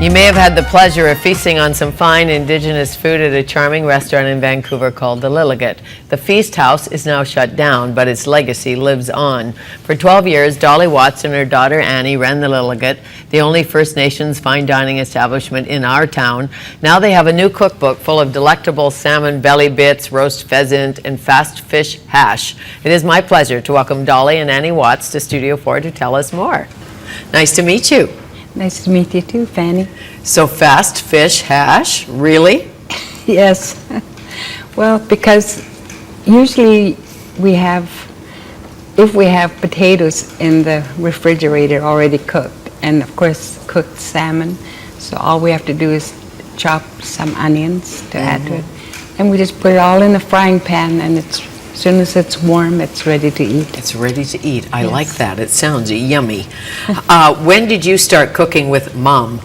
You may have had the pleasure of feasting on some fine Indigenous food at a charming restaurant in Vancouver called the Liliget. The Feast House is now shut down, but its legacy lives on. For 12 years, Dolly Watts and her daughter Annie ran the Liliget, the only First Nations fine dining establishment in our town. Now they have a new cookbook full of delectable salmon belly bits, roast pheasant, and fast fish hash. It is my pleasure to welcome Dolly and Annie Watts to Studio 4 to tell us more. Nice to meet you. Nice to meet you too, Fanny. So fast fish hash, really? Yes. Well, because usually if we have potatoes in the refrigerator already cooked, and of course cooked salmon, so all we have to do is chop some onions to add to it, and we just put it all in the frying pan, and as soon as it's warm, it's ready to eat. It's ready to eat. I like that. It sounds yummy. When did you start cooking with Mom?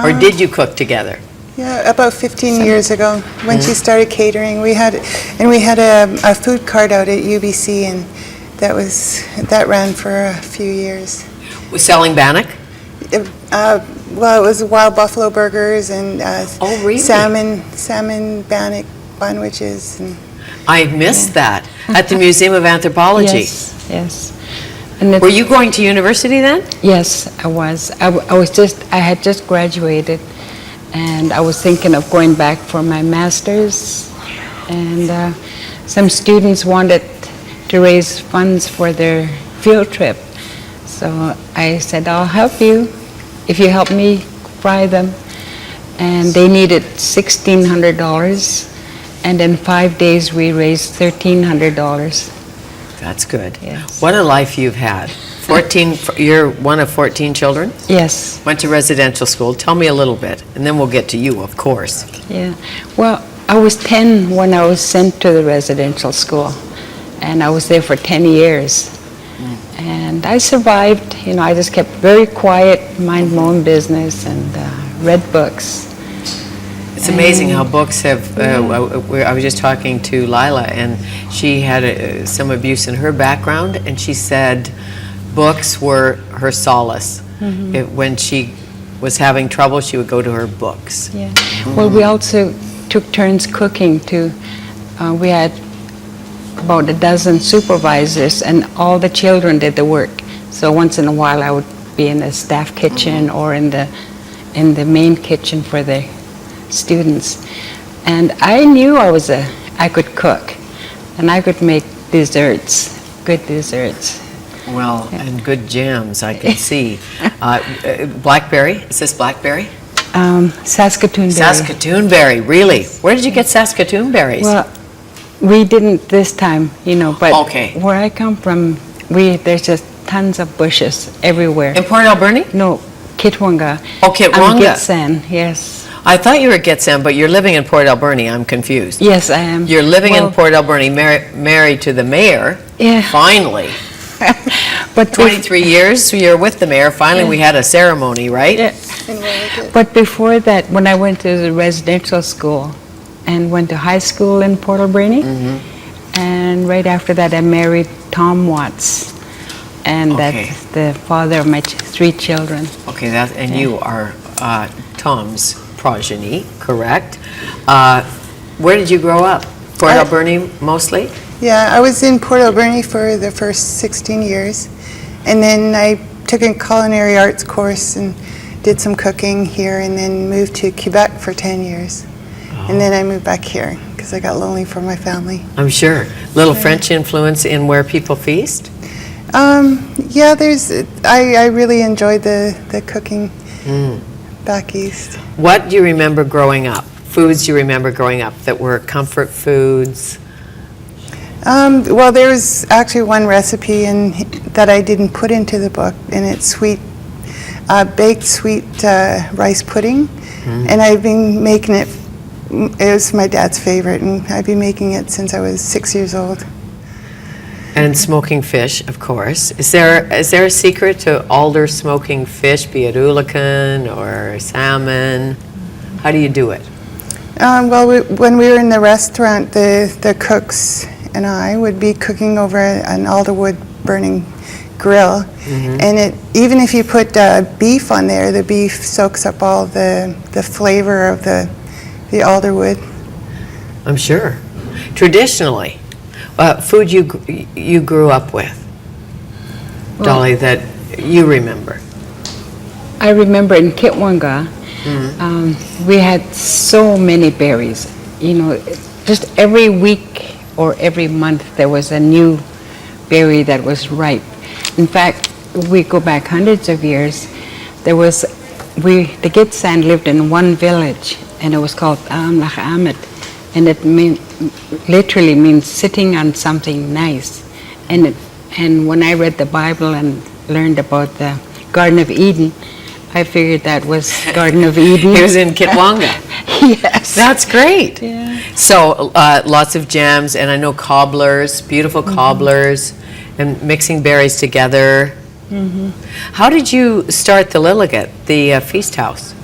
Or did you cook together? Yeah, about 15 years ago when she started catering. We had a food cart out at UBC, and that ran for a few years. Was selling bannock? Well, it was wild buffalo burgers and really? salmon bannock bunwiches. And I missed that at the Museum of Anthropology. Yes. Were you going to university then? Yes, I was. I had just graduated, and I was thinking of going back for my master's, and some students wanted to raise funds for their field trip. So I said, I'll help you if you help me fry them. And they needed $1,600. And in 5 days, we raised $1,300. That's good. Yes. What a life you've had. 14. You're one of 14 children? Yes. Went to residential school. Tell me a little bit, and then we'll get to you, of course. Yeah. Well, I was 10 when I was sent to the residential school, and I was there for 10 years. And I survived. You know, I just kept very quiet, mind my own business, and read books. It's amazing how books have, I was just talking to Lila, and she had some abuse in her background, and she said books were her solace. When she was having trouble, she would go to her books. Yeah. Well, we also took turns cooking too. We had about a dozen supervisors, and all the children did the work. So once in a while I would be in the staff kitchen or in the main kitchen for the students, and I knew I could cook, and I could make desserts, good desserts. Well, and good jams, I can see. Blackberry, is this blackberry? Saskatoon berry. Saskatoon berry, really? Where did you get Saskatoon berries? Well, we didn't this time, you know, but where I come from, there's just tons of bushes everywhere. In Port Alberni? No, Kitwanga. Oh, Kitwanga. Gitsan, yes. I thought you were at Gitsan, but you're living in Port Alberni. I'm confused. Yes, I am. You're living in Port Alberni, married to the mayor. Yeah. Finally. But 23 years you're with the mayor. Finally, we had a ceremony, right? Yeah. But before that, when I went to the residential school and went to high school in Port Alberni, and right after that, I married Tom Watts, and that's the father of my 3 children. Okay, and you are Tom's progeny, correct? Where did you grow up? Port Alberni mostly? Yeah, I was in Port Alberni for the first 16 years, and then I took a culinary arts course and did some cooking here, and then moved to Quebec for 10 years. And then I moved back here because I got lonely for my family. I'm sure. Little French influence in where people feast? Yeah, I really enjoyed the cooking back east. What do you remember growing up? Foods you remember growing up that were comfort foods? Well, there was actually one recipe that I didn't put into the book, and it's baked sweet rice pudding, and I've been making it. It was my dad's favorite, and I've been making it since I was 6 years old. And smoking fish, of course. Is there a secret to Alder smoking fish, be it ulican or salmon? How do you do it? Well, when we were in the restaurant, the cooks and I would be cooking over an alder wood burning grill. And even if you put beef on there, the beef soaks up all the flavor of the alderwood. I'm sure. Traditionally, food you grew up with, Dolly, that you remember? I remember in Kitwanga, we had so many berries. You know, just every week or every month there was a new berry that was ripe. In fact, we go back hundreds of years. The Gitsan lived in one village, and it was called Amlach Amet, and it literally means sitting on something nice. And when I read the Bible and learned about the Garden of Eden, I figured that was Garden of Eden. It was in Kitwanga. Yes. That's great. Yeah. So lots of jams, and I know cobblers, beautiful cobblers, and mixing berries together. How did you start the Liliget, the feast house?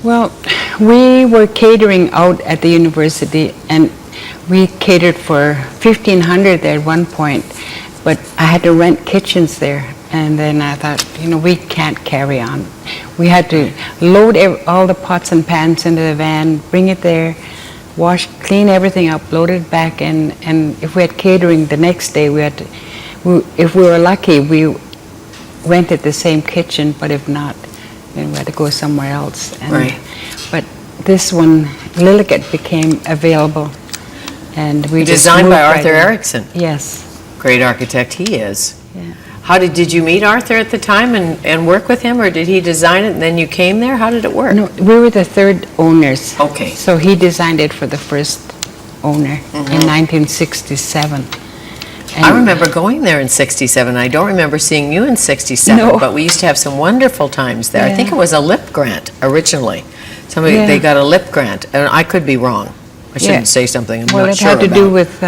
Well, we were catering out at the university, and we catered for 1,500 there at one point, but I had to rent kitchens there. And then I thought, you know, we can't carry on. We had to load all the pots and pans into the van, bring it there, clean everything up, load it back in. And if we had catering the next day, if we were lucky, we rented the same kitchen, but if not, then we had to go somewhere else. Right. But this one, Liliget, became available. And we just Designed by moved Arthur right in. Erickson. Yes. Great architect he is. Yeah. How did you meet Arthur at the time and work with him, or did he design it and then you came there? How did it work? No, we were the third owners. Okay. So he designed it for the first owner in 1967. And I remember going there in 67. I don't remember seeing you in 67, No. but we used to have some wonderful times there. I think Yeah. it was a lip grant originally. Yeah. They got a lip grant, and I could be wrong. I shouldn't say something I'm well, not it sure had to about. do with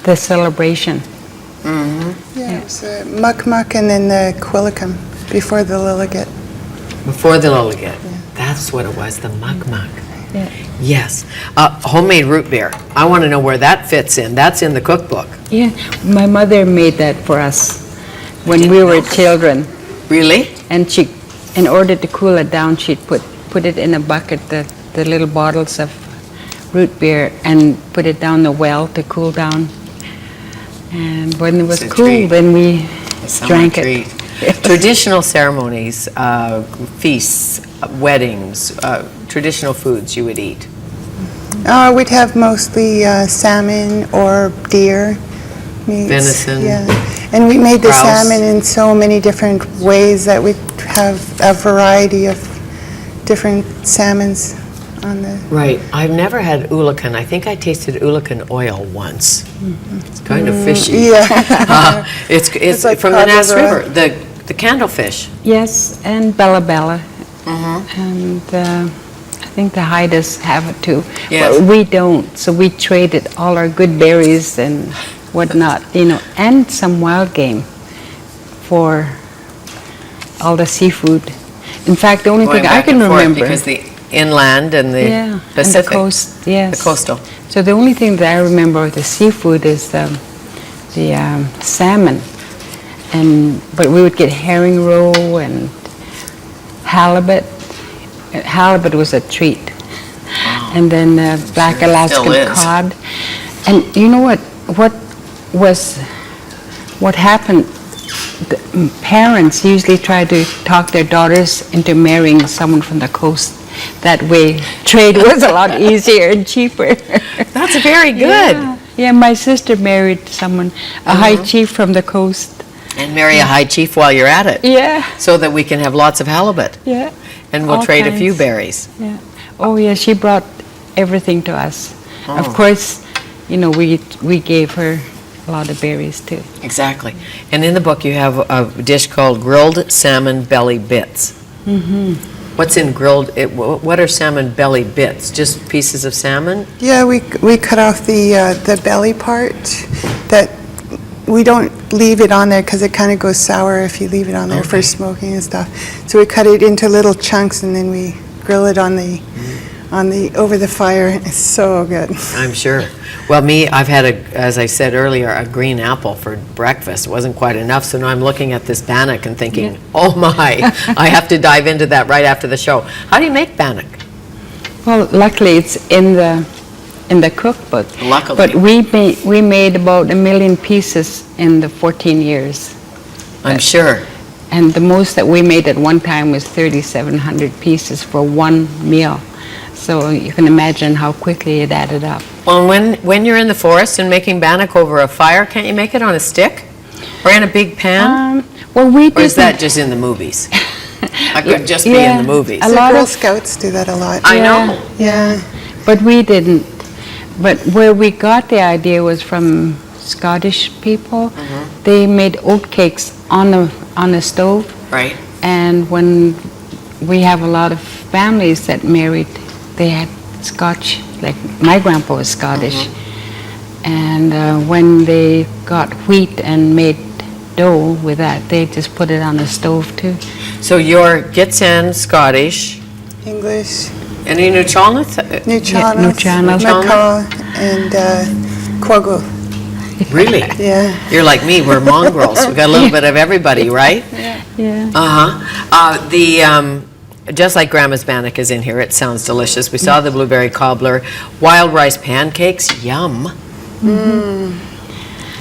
the celebration. Yeah, it was the Muck and then the Quillicum before the Liliget. Before the Liliget. That's what it was, the Muck. Yeah. Yes. Homemade root beer. I want to know where that fits in. That's in the cookbook. Yeah, my mother made that for us when we were children. Really? And she, in order to cool it down, she'd put it in a bucket, the little bottles of root beer, and put it down the well to cool down. And when it was It's a cool, treat. then we drank Treat. it. Traditional ceremonies, feasts, weddings, traditional foods you would eat. We'd have mostly salmon or deer meats. Venison. Yeah, and we made the Grouse. salmon in so many different ways that we'd have a variety of different salmons on the. Right. I've never had oolakan. I think I tasted oolakan oil once. It's kind of fishy. Yeah. It's like from the cod Nass liver. River, the candlefish. Yes, and Bella Bella. And I think the Haidas have it too. Yes. But we don't, so we traded all our good berries and whatnot, you know, and some wild game for all the seafood. In fact, the only Going thing I back can and forth remember. because the inland and the Yeah, Pacific. and the coast, yes. The coastal. So the only thing that I remember of the seafood is the salmon, but we would get herring roe and halibut. Halibut was a treat, and then black sure it still Alaskan is. cod. And you know what happened? The parents usually try to talk their daughters into marrying someone from the coast. That way, trade was a lot easier and cheaper. That's very good. Yeah, my sister married someone, a high chief from the coast. And marry a high chief while you're at it. Yeah, So that we can have lots of halibut. yeah. And we'll All trade a few kinds. berries. Yeah. Oh, yeah, she brought everything to us. Of Oh. course, you know, we gave her a lot of berries too. Exactly. And in the book, you have a dish called grilled salmon belly bits. What's in grilled, what are salmon belly bits? Just pieces of salmon? Yeah, we cut off the belly part. That we don't leave it on there because it kind of goes sour if you leave it on there for smoking and stuff. So we cut it into little chunks and then we grill it on over the fire. It's so good. I'm sure. Well, I've had, as I said earlier, a green apple for breakfast. It wasn't quite enough, so now I'm looking at this bannock and thinking, oh my, I have to dive into that right after the show. How do you make bannock? Well, luckily it's in the cookbook. Luckily. But we made about 1 million pieces in the 14 years. I'm sure. And the most that we made at one time was 3,700 pieces for one meal. So you can imagine how quickly it added up. Well, when you're in the forest and making bannock over a fire, can't you make it on a stick? Or in a big pan? Well, we Or is didn't- that just in the movies? I could just be in the movies. A The lot Girl of- Scouts do that a lot. I know. Yeah. But we didn't. But where we got the idea was from Scottish people. They made oat cakes on the stove. Right. And when we have a lot of families that married, they had Scotch, like my grandpa was Scottish. And when they got wheat and made dough with that, they just put it on the stove too. So you're Gitxsan, Scottish, English, any Nuchalnath? Nuchalnath, Nuchalnath. Macaw, and Quaggle. Really? Yeah. You're like me, we're mongrels. We got a little bit of everybody, right? Yeah. Just like Grandma's bannock is in here, it sounds delicious. We saw the blueberry cobbler, wild rice pancakes, yum.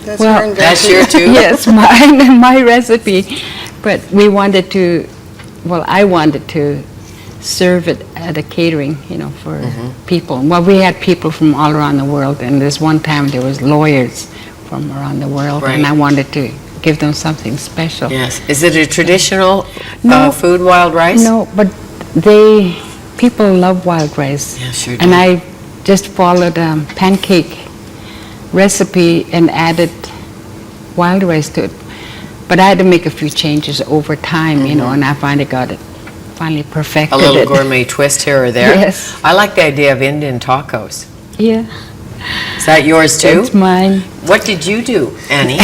That's Well, her That's invention. your too? Yes, my recipe. But we wanted to, well, I wanted to serve it at a catering, for people. Well, we had people from all around the world, and this one time there was lawyers from around the world, and Right. I wanted to give them something special. Yes. Is it a traditional No. food, wild rice? No, but people love wild rice. Yeah, sure And do. I just followed a pancake recipe and added wild rice to it. But I had to make a few changes over time, and I finally perfected A little it. gourmet twist here or there? Yes. I like the idea of Indian tacos. Yeah, Is that yours too? it's mine. What did you do, Annie?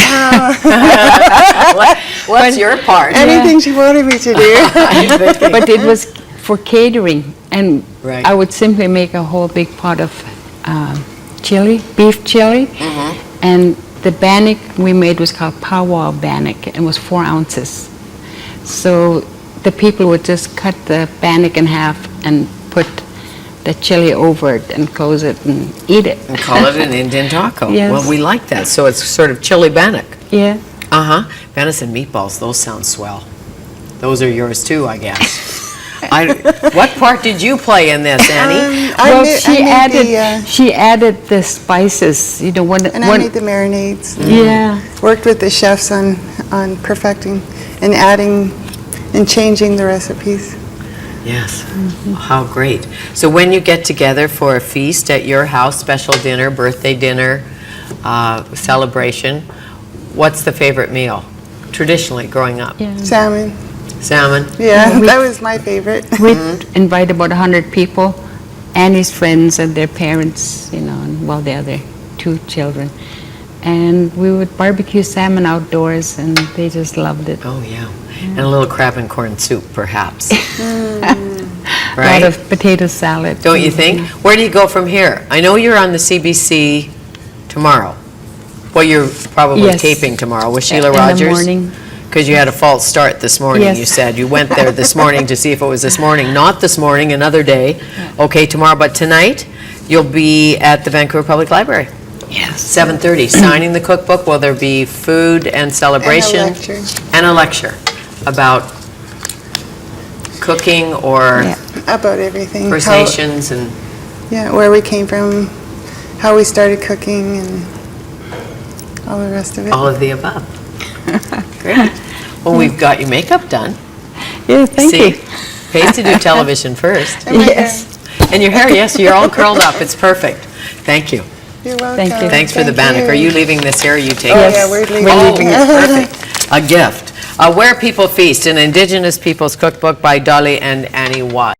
What's your part? Anything she wanted me to do. But it was for catering, and Right. I would simply make a whole big pot of chili, beef chili, and the bannock we made was called powwow bannock, and it was 4 ounces. So the people would just cut the bannock in half and put the chili over it and close it and eat it. And call it an Indian taco. Yes. Well, we like that. So it's sort of chili bannock. Yeah. Uh-huh. Venison meatballs, those sound swell. Those are yours too, I guess. What part did you play in this, Annie? Well, she she added the spices, when and I made the marinades. yeah. Worked with the chefs on perfecting and adding and changing the recipes. Yes. How great. So when you get together for a feast at your house, special dinner, birthday dinner, celebration, what's the favorite meal? Traditionally, growing up? Yeah. Salmon. Salmon? Yeah, that was my favorite. We'd invite about 100 people, Annie's friends and their parents, and the other 2 children. And we would barbecue salmon outdoors, and they just loved it. Oh, yeah. And a little crab and corn soup, perhaps. A Right? lot of potato salad. Don't you think? Where do you go from here? I know you're on the CBC tomorrow. Well, you're probably Yes. taping tomorrow with Sheila In the Rogers. morning. Because you had a false start this morning, Yes. you said. You went there this morning to see if it was this morning. Not this morning, another day. Okay, tomorrow. But tonight, you'll be at the Vancouver Public Library. Yes. 7:30, signing the cookbook. Will there be food and celebration? And a lecture. And a lecture about cooking or Yeah. About everything. First how- Nations and... Yeah, where we came from, how we started cooking, and all the rest of it. all of the above. Great. Well, we've got your makeup done. Yeah, thank See, you. pays to do television first. And my Yes. And your hair, yes, you're all curled up. It's perfect. Thank you. hair. You're welcome. Thank you. Thanks for the bannock. Are you leaving this here or you take Oh, it? yeah, we're leaving. Oh, perfect. A gift. Where People Feast, an Indigenous Peoples Cookbook by Dolly and Annie Watt.